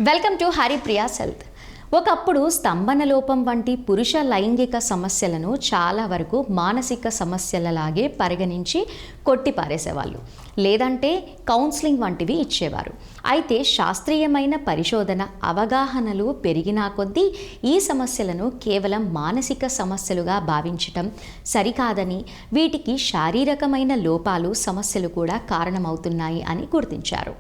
Welcome to Haripriya's health. ఒకప్పుడు స్తంభన లోపం వంటి పురుష లైంగిక సమస్యలను చాలా వరకు మానసిక సమస్యలలాగే పరిగణించి కొట్టిపారేసేవాళ్ళు, లేదంటే కౌన్సిలింగ్ వంటివి ఇచ్చేవారు. అయితే శాస్త్రీయమైన పరిశోధన అవగాహనలు పెరిగినా కొద్దీ ఈ సమస్యలను కేవలం మానసిక సమస్యలుగా భావించటం సరికాదని, వీటికి శారీరకమైన లోపాలు సమస్యలు కూడా కారణమవుతున్నాయి అని గుర్తించారు.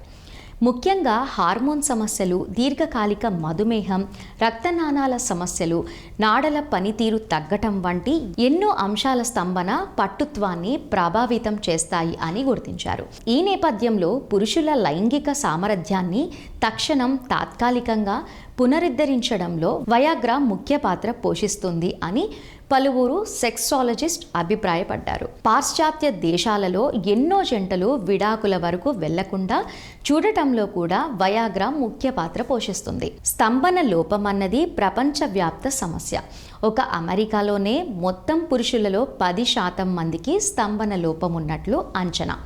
ముఖ్యంగా హార్మోన్ సమస్యలు, దీర్ఘకాలిక మధుమేహం, రక్తనాళాల సమస్యలు, నాడల పనితీరు తగ్గటం వంటి ఎన్నో అంశాల స్తంభన పట్టుత్వాన్ని ప్రభావితం చేస్తాయి అని గుర్తించారు. ఈ నేపథ్యంలో పురుషుల లైంగిక సామర్థ్యాన్ని తక్షణం తాత్కాలికంగా పునరుద్ధరించడంలో వయాగ్రా ముఖ్య పాత్ర పోషిస్తుంది అని పలువురు సెక్సాలజిస్ట్ అభిప్రాయపడ్డారు. పాశ్చాత్య దేశాలలో ఎన్నో జంటలు విడాకుల వరకు వెళ్లకుండా చూడటంలో కూడా వయాగ్రా ముఖ్య పాత్ర పోషిస్తుంది. స్తంభన లోపం అన్నది ప్రపంచవ్యాప్త సమస్య. ఒక అమెరికాలోనే మొత్తం పురుషులలో 10% మందికి స్తంభన లోపం ఉన్నట్లు అంచనా.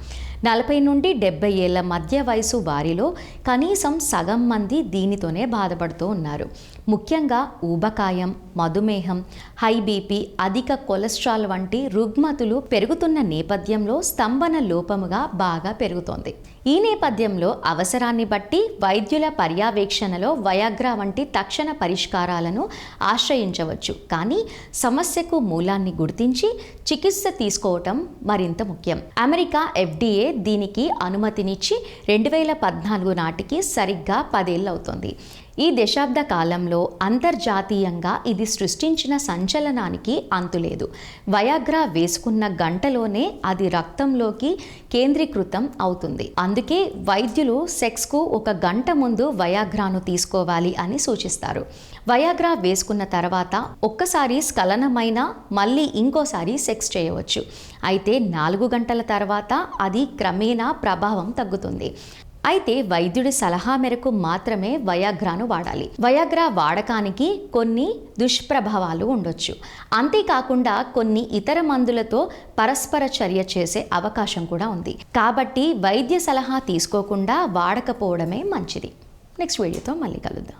40 నుండి 70 ఏళ్ల మధ్య వయసు వారిలో కనీసం సగం మంది దీనితోనే బాధపడుతూ ఉన్నారు. ముఖ్యంగా ఊబకాయం, మధుమేహం, హై బీపీ, అధిక కొలెస్ట్రాల్ వంటి రుగ్మతులు పెరుగుతున్న నేపథ్యంలో స్తంభన లోపముగా బాగా పెరుగుతోంది. ఈ నేపథ్యంలో అవసరాన్ని బట్టి వైద్యుల పర్యవేక్షణలో వయాగ్రా వంటి తక్షణ పరిష్కారాలను ఆశ్రయించవచ్చు. కానీ సమస్యకు మూలాన్ని గుర్తించి చికిత్స తీసుకోవటం మరింత ముఖ్యం. అమెరికా FDA దీనికి అనుమతినిచ్చి 2014 నాటికి సరిగ్గా 10 ఏళ్ళు అవుతోంది. ఈ దశాబ్ద కాలంలో అంతర్జాతీయంగా ఇది సృష్టించిన సంచలనానికి అంతులేదు. వయాగ్రా వేసుకున్న గంటలోనే అది రక్తంలోకి కేంద్రీకృతం అవుతుంది. అందుకే వైద్యులు సెక్స్కు 1 గంట ముందు వయాగ్రాను తీసుకోవాలి అని సూచిస్తారు. వయాగ్రా వేసుకున్న తర్వాత ఒక్కసారి స్ఖలనమైన మళ్ళీ ఇంకోసారి సెక్స్ చేయవచ్చు. అయితే 4 గంటల తర్వాత అది క్రమేణా ప్రభావం తగ్గుతుంది. అయితే వైద్యుడి సలహా మేరకు మాత్రమే వయాగ్రాను వాడాలి. వయాగ్రా వాడకానికి కొన్ని దుష్ప్రభావాలు ఉండొచ్చు. అంతేకాకుండా కొన్ని ఇతర మందులతో పరస్పర చర్య చేసే అవకాశం కూడా ఉంది. కాబట్టి వైద్య సలహా తీసుకోకుండా వాడకపోవడమే మంచిది. నెక్స్ట్ వీడియోతో మళ్ళీ కలుద్దాం.